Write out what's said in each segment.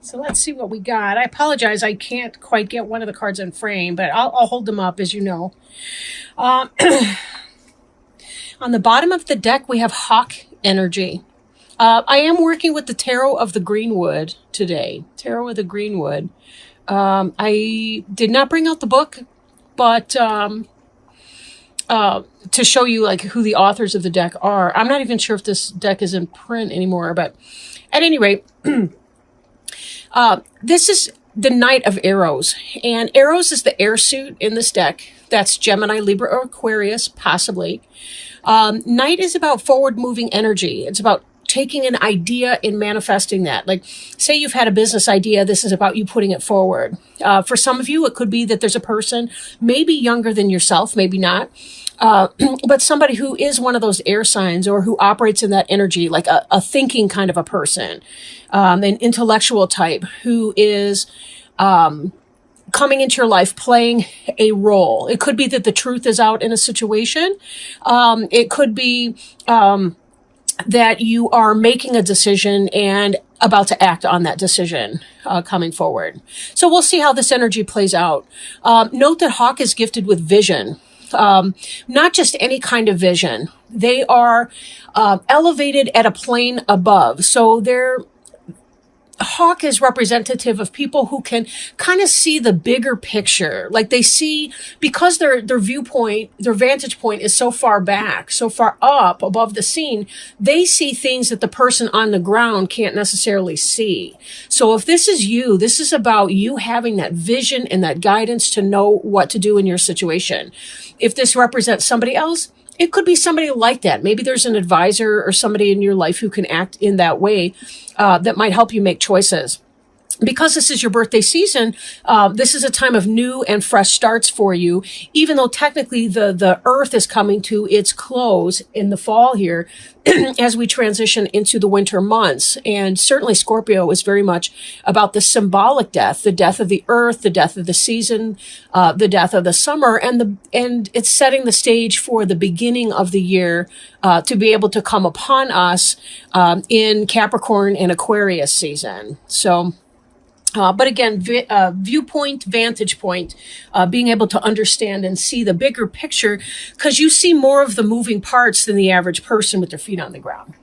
So let's see what we got. I apologize. I can't quite get one of the cards in frame, but I'll hold them up, as you know. Um, on the bottom of the deck, we have Hawk energy. I am working with the Tarot of the Greenwood today. Tarot of the Greenwood. I did not bring out the book, but to show you like who the authors of the deck are. I'm not even sure if this deck is in print anymore, but at any rate, this is the Knight of Arrows, and Arrows is the air suit in this deck. That's Gemini, Libra, or Aquarius, possibly. Knight is about forward-moving energy. It's about taking an idea and manifesting that. Like, say you've had a business idea, this is about you putting it forward. For some of you, it could be that there's a person, maybe younger than yourself, maybe not, but somebody who is one of those air signs or who operates in that energy, like a thinking kind of a person, an intellectual type who is coming into your life, playing a role. It could be that the truth is out in a situation. It could be that you are making a decision and about to act on that decision coming forward. So we'll see how this energy plays out. Note that Hawk is gifted with vision. Not just any kind of vision. They are elevated at a plane above. So Hawk is representative of people who can kind of see the bigger picture. Like they see, because their viewpoint, their vantage point is so far back, so far up above the scene, they see things that the person on the ground can't necessarily see. So if this is you, this is about you having that vision and that guidance to know what to do in your situation. If this represents somebody else, it could be somebody like that. Maybe there's an advisor or somebody in your life who can act in that way that might help you make choices. Because this is your birthday season, this is a time of new and fresh starts for you, even though technically the earth is coming to its close in the fall here as we transition into the winter months. And certainly Scorpio is very much about the symbolic death, the death of the earth, the death of the season, the death of the summer, and it's setting the stage for the beginning of the year to be able to come upon us in Capricorn and Aquarius season. So but again, viewpoint, vantage point, being able to understand and see the bigger picture, because you see more of the moving parts than the average person with their feet on the ground.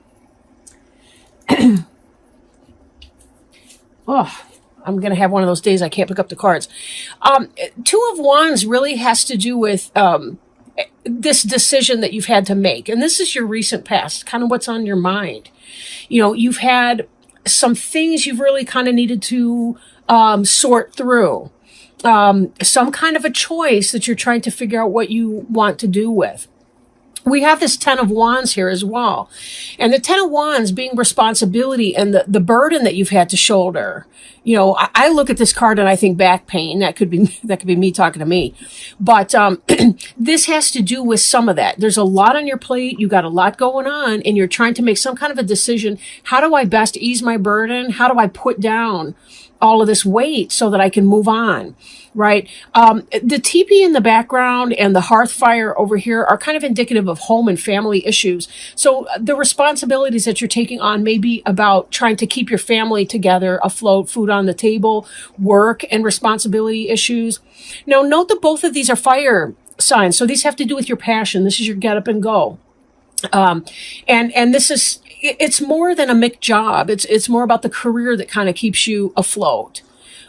Oh, I'm going to have one of those days I can't pick up the cards. Two of Wands really has to do with this decision that you've had to make. And this is your recent past, kind of what's on your mind. You know, you've had some things you've really kind of needed to sort through. Some kind of a choice that you're trying to figure out what you want to do with. We have this Ten of Wands here as well. And the Ten of Wands being responsibility and the burden that you've had to shoulder. You know, I look at this card and I think back pain. That could be me talking to me. But this has to do with some of that. There's a lot on your plate. You got a lot going on and you're trying to make some kind of a decision. How do I best ease my burden? How do I put down all of this weight so that I can move on, right? The teepee in the background and the hearth fire over here are kind of indicative of home and family issues. So the responsibilities that you're taking on may be about trying to keep your family together, afloat, food on the table, work and responsibility issues. Now, note that both of these are fire signs. So these have to do with your passion. This is your get up and go. And this is, it's more than a MIC job. It's more about the career that kind of keeps you afloat.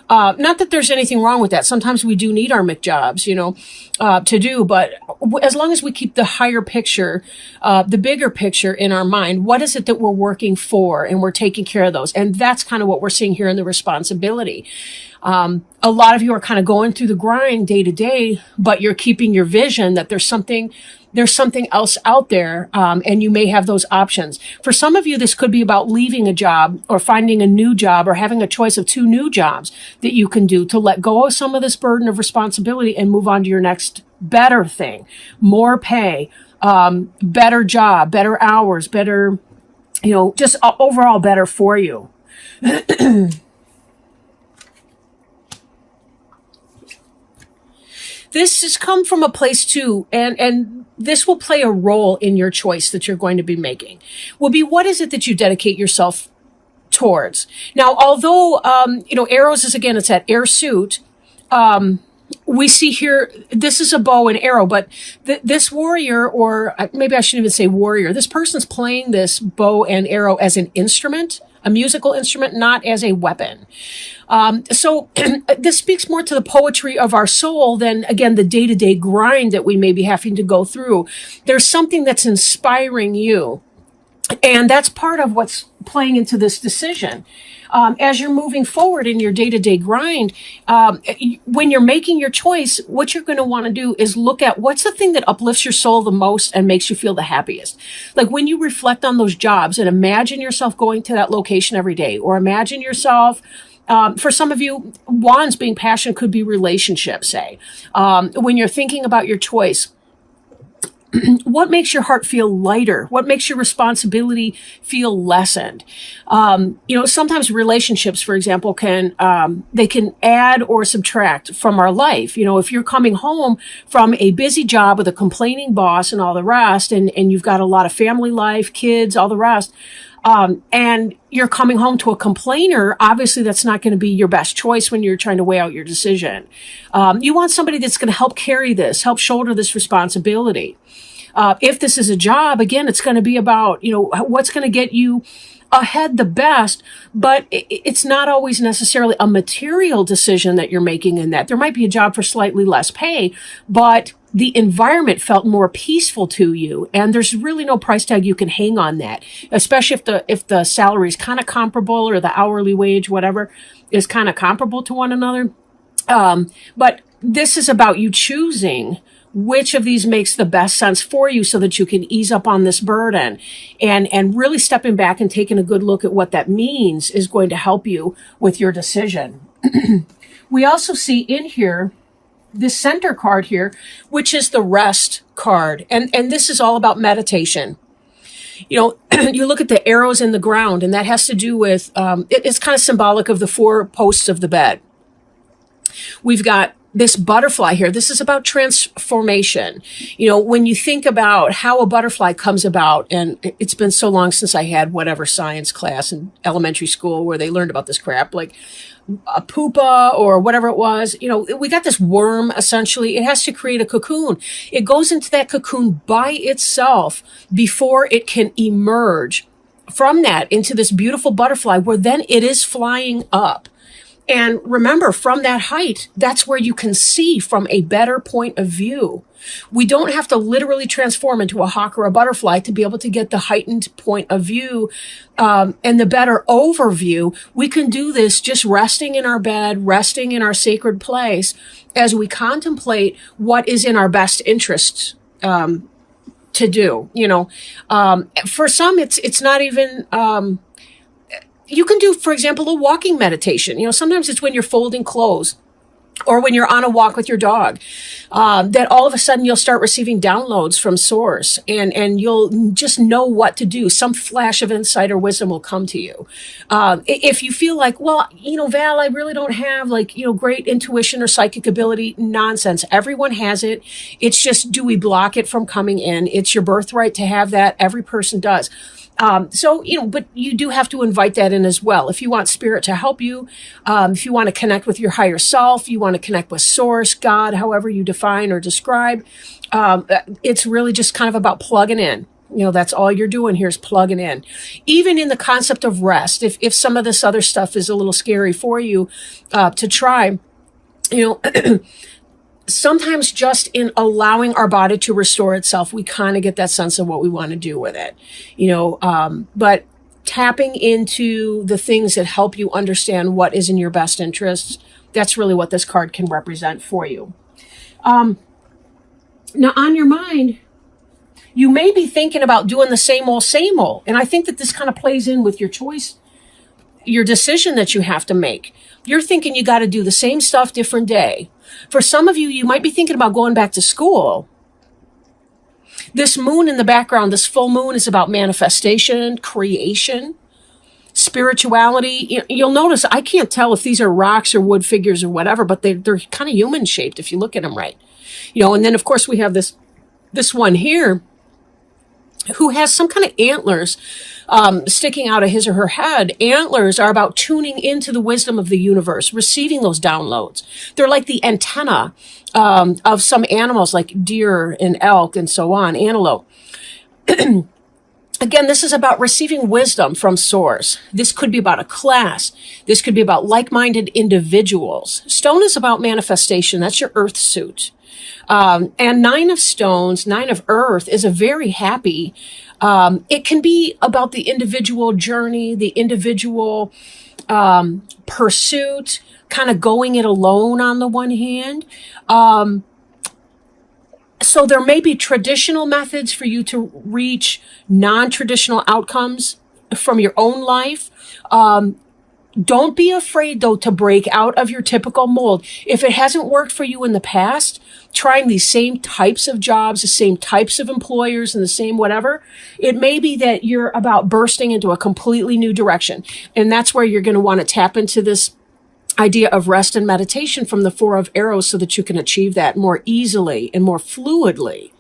Not that there's anything wrong with that. Sometimes we do need our MIC jobs, you know, to do, but as long as we keep the higher picture, the bigger picture in our mind, what is it that we're working for and we're taking care of those? And that's kind of what we're seeing here in the responsibility. A lot of you are kind of going through the grind day to day, but you're keeping your vision that there's something else out there, and you may have those options. For some of you, this could be about leaving a job or finding a new job or having a choice of 2 new jobs that you can do to let go of some of this burden of responsibility and move on to your next better thing, more pay, better job, better hours, better, you know, just overall better for you. This has come from a place too, and this will play a role in your choice that you're going to be making. Will be, what is it that you dedicate yourself towards. Now, although, arrows is, again, it's that air suit. We see here, this is a bow and arrow, but this warrior, or maybe I shouldn't even say warrior, this person's playing this bow and arrow as an instrument, a musical instrument, not as a weapon. So this speaks more to the poetry of our soul than, again, the day-to-day grind that we may be having to go through. There's something that's inspiring you. And that's part of what's playing into this decision. As you're moving forward in your day-to-day grind, when you're making your choice, what you're going to want to do is look at what's the thing that uplifts your soul the most and makes you feel the happiest. Like when you reflect on those jobs and imagine yourself going to that location every day, or imagine yourself, for some of you, wands being passion could be relationships, say. When you're thinking about your choice, what makes your heart feel lighter? What makes your responsibility feel lessened? Sometimes relationships, for example, they can add or subtract from our life. If you're coming home from a busy job with a complaining boss and all the rest, and you've got a lot of family life, kids, all the rest, and you're coming home to a complainer, obviously that's not going to be your best choice when you're trying to weigh out your decision. You want somebody that's going to help carry this, help shoulder this responsibility. If this is a job, again, it's going to be about, what's going to get you ahead the best, but it's not always necessarily a material decision that you're making in that. There might be a job for slightly less pay, but the environment felt more peaceful to you, and there's really no price tag you can hang on that, especially if the salary is kind of comparable, or the hourly wage, whatever, is kind of comparable to one another. But this is about you choosing which of these makes the best sense for you so that you can ease up on this burden, and really stepping back and taking a good look at what that means is going to help you with your decision. We also see in here this center card here, which is the rest card. And this is all about meditation. You look at the arrows in the ground, and that has to do with, it's kind of symbolic of the 4 posts of the bed. We've got this butterfly here. This is about transformation. When you think about how a butterfly comes about, and it's been so long since I had whatever science class in elementary school where they learned about this crap, like a pupa or whatever it was. We got this worm, essentially. It has to create a cocoon. It goes into that cocoon by itself before it can emerge from that into this beautiful butterfly, where then it is flying up. And remember, from that height, that's where you can see from a better point of view. We don't have to literally transform into a hawk or a butterfly to be able to get the heightened point of view, and the better overview. We can do this just resting in our bed, resting in our sacred place, as we contemplate what is in our best interests to do. For some, it's not even... you can do, for example, a walking meditation. Sometimes it's when you're folding clothes, or when you're on a walk with your dog, that all of a sudden you'll start receiving downloads from source, and you'll just know what to do. Some flash of insight or wisdom will come to you. If you feel like, well, Val, I really don't have great intuition or psychic ability, nonsense. Everyone has it. It's just, do we block it from coming in? It's your birthright to have that. Every person does. But you do have to invite that in as well. If you want spirit to help you, if you want to connect with your higher self, you want to connect with source, God, however you define or describe, it's really just kind of about plugging in. That's all you're doing here is plugging in. Even in the concept of rest, if some of this other stuff is a little scary for you, to try, sometimes just in allowing our body to restore itself, we kind of get that sense of what we want to do with it, but tapping into the things that help you understand what is in your best interests, that's really what this card can represent for you. Now, on your mind, you may be thinking about doing the same old. And I think that this kind of plays in with your choice, your decision that you have to make. You're thinking you got to do the same stuff, different day. For some of you, you might be thinking about going back to school. This moon in the background, this full moon, is about manifestation, creation, spirituality. You'll notice I can't tell if these are rocks or wood figures or whatever, but they're kind of human shaped if you look at them right. And then of course we have this one here. who has some kind of antlers sticking out of his or her head. Antlers are about tuning into the wisdom of the universe, receiving those downloads. They're like the antenna of some animals like deer and elk and so on, antelope. Again, this is about receiving wisdom from source. This could be about a class. This could be about like-minded individuals. Stone is about manifestation. That's your earth suit. And 9 of stones, 9 of earth is a very happy, it can be about the individual journey, the individual pursuit, kind of going it alone on the one hand. So there may be traditional methods for you to reach non-traditional outcomes from your own life. Don't be afraid, though, to break out of your typical mold. If it hasn't worked for you in the past, trying these same types of jobs, the same types of employers, and the same whatever, it may be that you're about bursting into a completely new direction. And that's where you're going to want to tap into this idea of rest and meditation from the 4 of arrows so that you can achieve that more easily and more fluidly.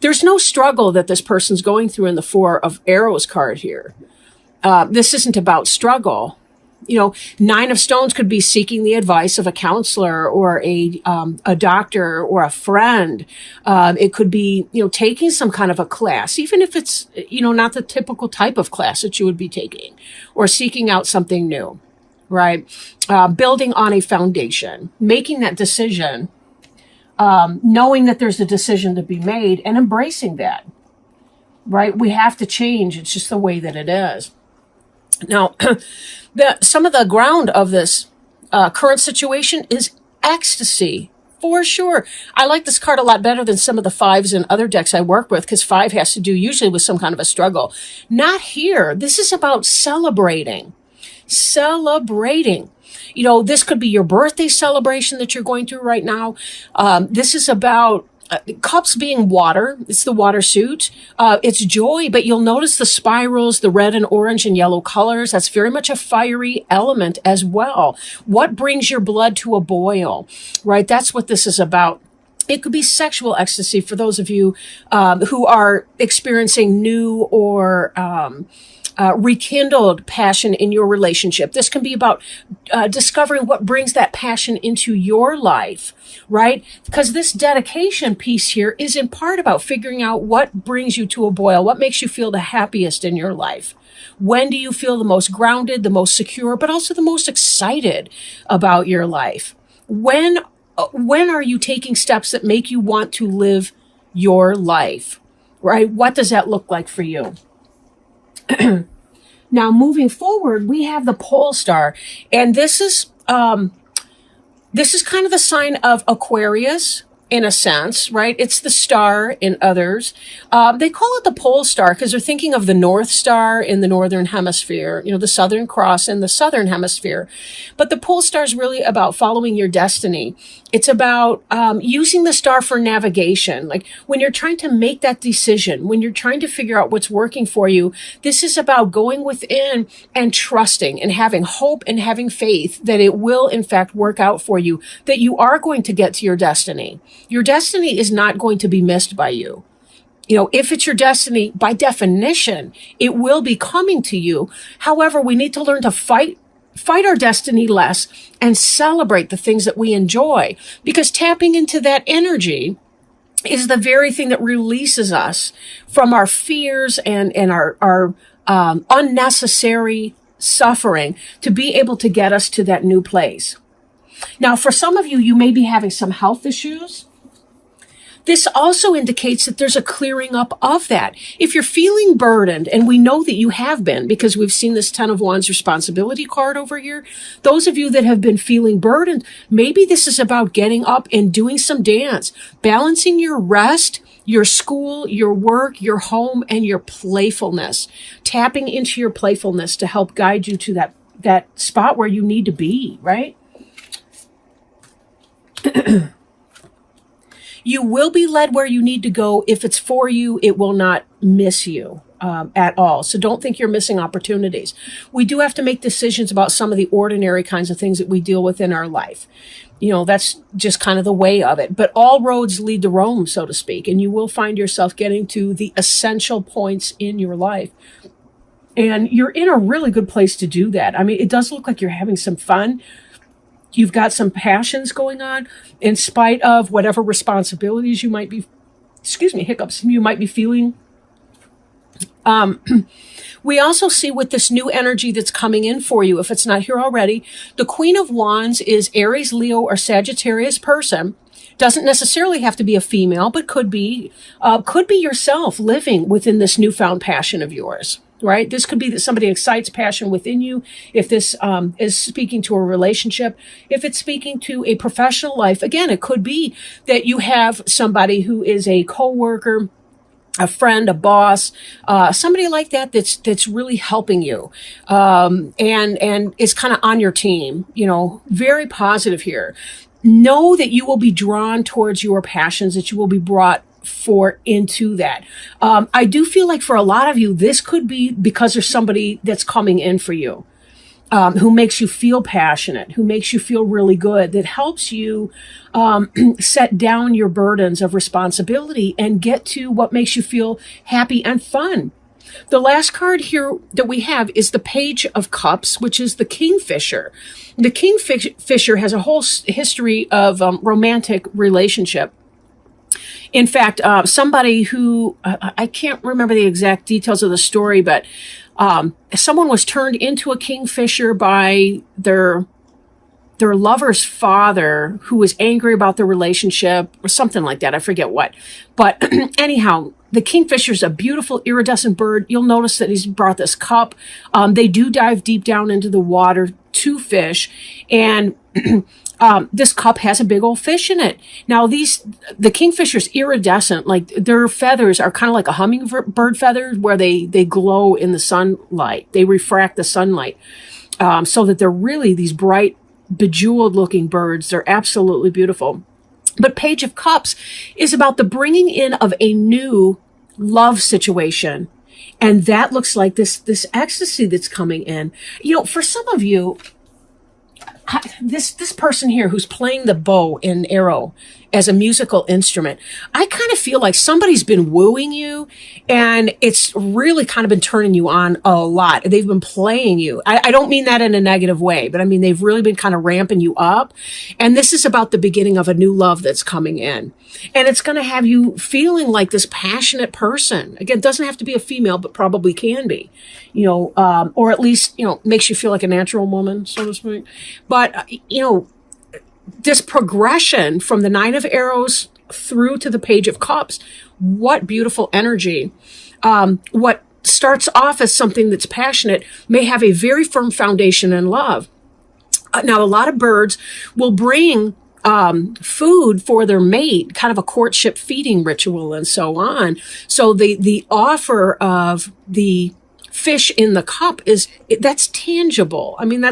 There's no struggle that this person's going through in the 4 of arrows card here. This isn't about struggle. 9 of stones could be seeking the advice of a counselor or a doctor or a friend. It could be, taking some kind of a class, even if it's, not the typical type of class that you would be taking, or seeking out something new, right? Building on a foundation, making that decision, knowing that there's a decision to be made and embracing that, right? We have to change. It's just the way that it is. Now, some of the ground of this current situation is ecstasy, for sure. I like this card a lot better than some of the 5s in other decks I work with, because 5 has to do usually with some kind of a struggle. Not here. This is about celebrating. This could be your birthday celebration that you're going through right now. This is about cups being water. It's the water suit. It's joy, but you'll notice the spirals, the red and orange and yellow colors. That's very much a fiery element as well. What brings your blood to a boil, right? That's what this is about. It could be sexual ecstasy for those of you who are experiencing new or rekindled passion in your relationship. This can be about discovering what brings that passion into your life, right? Because this dedication piece here is in part about figuring out what brings you to a boil, what makes you feel the happiest in your life. When do you feel the most grounded, the most secure, but also the most excited about your life? When are you taking steps that make you want to live your life, right? What does that look like for you? Now, moving forward, we have the pole star, and this is kind of the sign of Aquarius in a sense, right? It's the star in others. They call it the pole star because they're thinking of the North Star in the Northern Hemisphere, the Southern Cross in the Southern Hemisphere. But the pole star is really about following your destiny. It's about using the star for navigation. Like when you're trying to make that decision, when you're trying to figure out what's working for you, this is about going within and trusting and having hope and having faith that it will in fact work out for you, that you are going to get to your destiny. Your destiny is not going to be missed by you. If it's your destiny, by definition, it will be coming to you. However, we need to learn to fight our destiny less and celebrate the things that we enjoy, because tapping into that energy is the very thing that releases us from our fears and our unnecessary suffering to be able to get us to that new place. Now, for some of you, you may be having some health issues. This also indicates that there's a clearing up of that. If you're feeling burdened, and we know that you have been because we've seen this 10 of Wands responsibility card over here, those of you that have been feeling burdened, maybe this is about getting up and doing some dance, balancing your rest, your school, your work, your home, and your playfulness, tapping into your playfulness to help guide you to that spot where you need to be, right? You will be led where you need to go. If it's for you, it will not miss you. At all. So don't think you're missing opportunities. We do have to make decisions about some of the ordinary kinds of things that we deal with in our life. That's just kind of the way of it. But all roads lead to Rome, so to speak, and you will find yourself getting to the essential points in your life. And you're in a really good place to do that. I mean, it does look like you're having some fun. You've got some passions going on in spite of whatever responsibilities you might be, hiccups, you might be feeling. We also see with this new energy that's coming in for you, if it's not here already, the Queen of Wands is Aries, Leo, or Sagittarius person. Doesn't necessarily have to be a female, but could be yourself living within this newfound passion of yours, right? This could be that somebody excites passion within you. If this is speaking to a relationship, if it's speaking to a professional life, again, it could be that you have somebody who is a coworker, a friend, a boss, somebody like that that's really helping you, and is kind of on your team. Very positive here. Know that you will be drawn towards your passions, that you will be brought into that. I do feel like for a lot of you, this could be because there's somebody that's coming in for you. Who makes you feel passionate, who makes you feel really good, that helps you set down your burdens of responsibility and get to what makes you feel happy and fun. The last card here that we have is the Page of Cups, which is the Kingfisher. The Kingfisher has a whole history of romantic relationship. In fact, somebody who, I can't remember the exact details of the story, but someone was turned into a kingfisher by their lover's father, who was angry about the relationship or something like that. I forget what. But anyhow, the kingfisher is a beautiful iridescent bird. You'll notice that he's brought this cup. They do dive deep down into the water to fish. And this cup has a big old fish in it. Now, the kingfisher's iridescent, like their feathers are kind of like a hummingbird feather where they glow in the sunlight. They refract the sunlight, so that they're really these bright, bejeweled looking birds. They're absolutely beautiful. But Page of Cups is about the bringing in of a new love situation. And that looks like this ecstasy that's coming in. For some of you, this person here who's playing the bow and arrow as a musical instrument, I kind of feel like somebody's been wooing you, and it's really kind of been turning you on a lot. They've been playing you. I don't mean that in a negative way, but I mean they've really been kind of ramping you up. And this is about the beginning of a new love that's coming in. And it's going to have you feeling like this passionate person. Again, it doesn't have to be a female, but probably can be, or at least, makes you feel like a natural woman, so to speak. But, this progression from the Nine of Arrows through to the Page of Cups, what beautiful energy. What starts off as something that's passionate may have a very firm foundation in love. Now, a lot of birds will bring food for their mate, kind of a courtship feeding ritual and so on. So the offer of the fish in the cup that's tangible. I mean,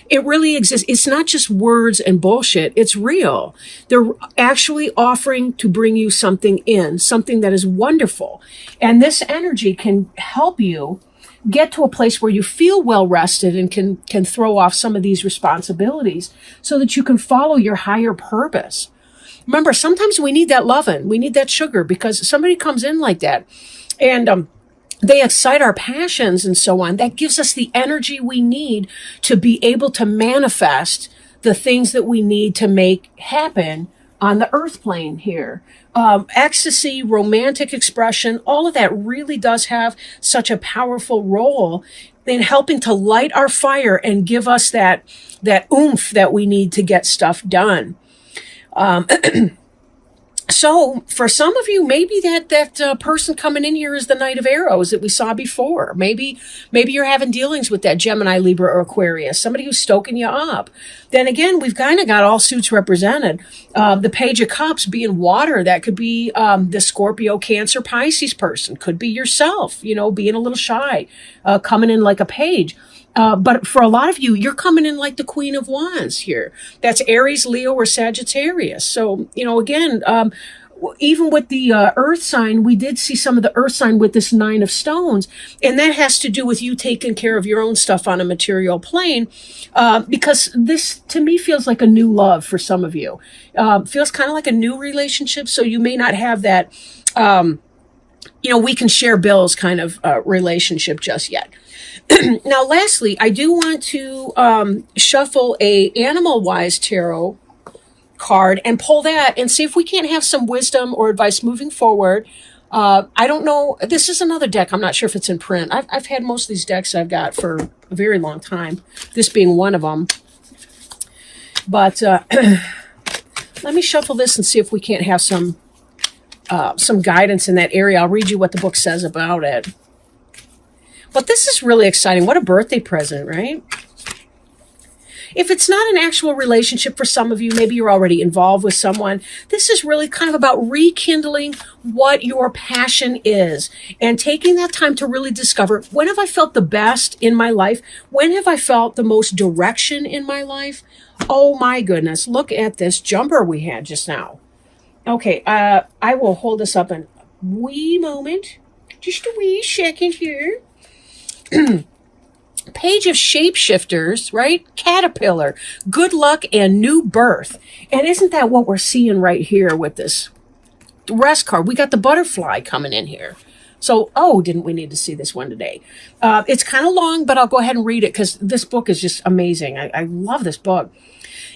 it really exists. It's not just words and bullshit. It's real. They're actually offering to bring you something that is wonderful. And this energy can help you get to a place where you feel well rested and can throw off some of these responsibilities so that you can follow your higher purpose. Remember, sometimes we need that loving. We need that sugar, because somebody comes in like that and, they excite our passions and so on. That gives us the energy we need to be able to manifest the things that we need to make happen on the earth plane here. Ecstasy, romantic expression, all of that really does have such a powerful role in helping to light our fire and give us that oomph that we need to get stuff done. So for some of you, maybe that person coming in here is the Knight of Arrows that we saw before. Maybe you're having dealings with that Gemini, Libra, or Aquarius, somebody who's stoking you up. Then again, we've kind of got all suits represented. The Page of Cups being water, that could be the Scorpio, Cancer, Pisces person. Could be yourself, being a little shy, coming in like a page. But for a lot of you, you're coming in like the Queen of Wands here. That's Aries, Leo, or Sagittarius. So, again, even with the earth sign, we did see some of the earth sign with this 9 of stones. And that has to do with you taking care of your own stuff on a material plane. Because this, to me, feels like a new love for some of you. Feels kind of like a new relationship. So you may not have that, we can share bills kind of relationship just yet. Now, lastly, I do want to shuffle a Animal Wise Tarot card and pull that and see if we can't have some wisdom or advice moving forward. I don't know. This is another deck. I'm not sure if it's in print. I've had most of these decks I've got for a very long time, this being one of them. But let me shuffle this and see if we can't have some guidance in that area. I'll read you what the book says about it. But this is really exciting. What a birthday present, right? If it's not an actual relationship for some of you, maybe you're already involved with someone, this is really kind of about rekindling what your passion is and taking that time to really discover, when have I felt the best in my life? When have I felt the most direction in my life? Oh my goodness, look at this jumper we had just now. Okay, I will hold this up in a wee moment. Just a wee second here. Page of Shapeshifters, right? Caterpillar, good luck and new birth. And isn't that what we're seeing right here with this rest card? We got the butterfly coming in here. So, didn't we need to see this one today? It's kind of long, but I'll go ahead and read it because this book is just amazing. I love this book.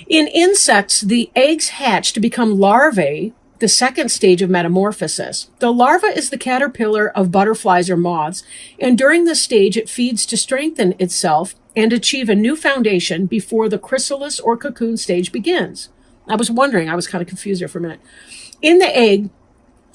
In insects, the eggs hatch to become larvae, the second stage of metamorphosis. The larva is the caterpillar of butterflies or moths, and during this stage it feeds to strengthen itself and achieve a new foundation before the chrysalis or cocoon stage begins. I was kind of confused there for a minute. In the egg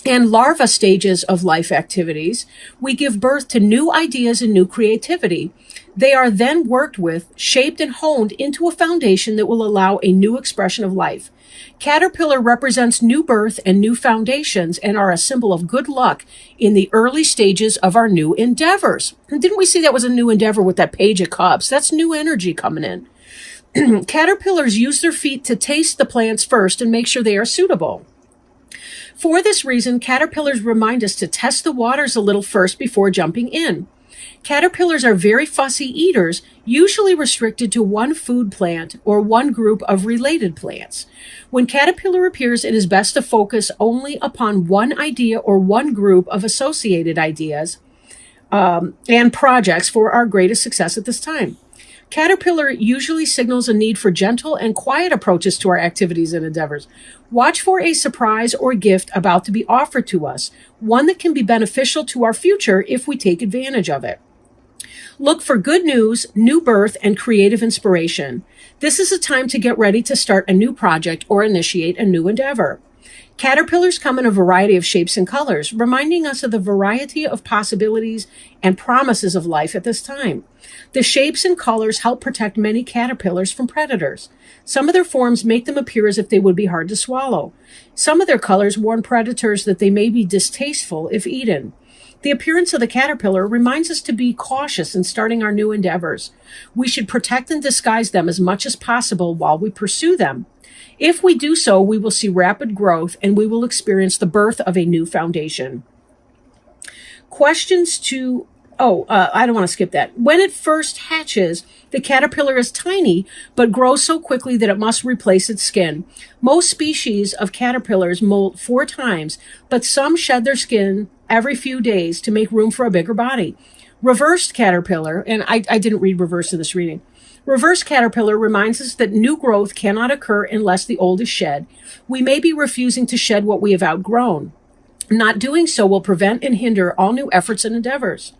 and larva stages of life activities, we give birth to new ideas and new creativity. They are then worked with, shaped, and honed into a foundation that will allow a new expression of life. Caterpillar represents new birth and new foundations and are a symbol of good luck in the early stages of our new endeavors. And didn't we see that was a new endeavor with that Page of Cups? That's new energy coming in. Caterpillars use their feet to taste the plants first and make sure they are suitable. For this reason, caterpillars remind us to test the waters a little first before jumping in. Caterpillars are very fussy eaters, usually restricted to one food plant or one group of related plants. When caterpillar appears, it is best to focus only upon one idea or one group of associated ideas and projects for our greatest success at this time. Caterpillar usually signals a need for gentle and quiet approaches to our activities and endeavors. Watch for a surprise or gift about to be offered to us, one that can be beneficial to our future if we take advantage of it. Look for good news, new birth, and creative inspiration. This is a time to get ready to start a new project or initiate a new endeavor. Caterpillars come in a variety of shapes and colors, reminding us of the variety of possibilities and promises of life at this time. The shapes and colors help protect many caterpillars from predators. Some of their forms make them appear as if they would be hard to swallow. Some of their colors warn predators that they may be distasteful if eaten. The appearance of the caterpillar reminds us to be cautious in starting our new endeavors. We should protect and disguise them as much as possible while we pursue them. If we do so, we will see rapid growth and we will experience the birth of a new foundation. Questions to... I don't want to skip that. When it first hatches, the caterpillar is tiny, but grows so quickly that it must replace its skin. Most species of caterpillars molt 4 times, but some shed their skin every few days to make room for a bigger body. Reversed caterpillar, and I didn't read reverse in this reading. Reverse caterpillar reminds us that new growth cannot occur unless the old is shed. We may be refusing to shed what we have outgrown. Not doing so will prevent and hinder all new efforts and endeavors.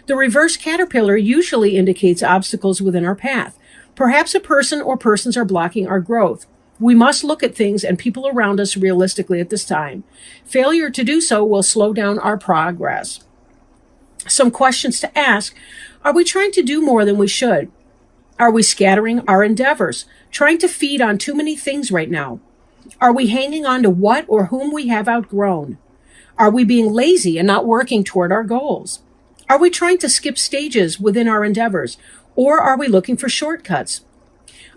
The reverse caterpillar usually indicates obstacles within our path. Perhaps a person or persons are blocking our growth. We must look at things and people around us realistically at this time. Failure to do so will slow down our progress. Some questions to ask. Are we trying to do more than we should? Are we scattering our endeavors, trying to feed on too many things right now? Are we hanging on to what or whom we have outgrown? Are we being lazy and not working toward our goals? Are we trying to skip stages within our endeavors, or are we looking for shortcuts?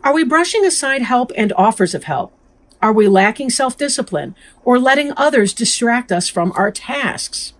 Are we brushing aside help and offers of help? Are we lacking self-discipline or letting others distract us from our tasks?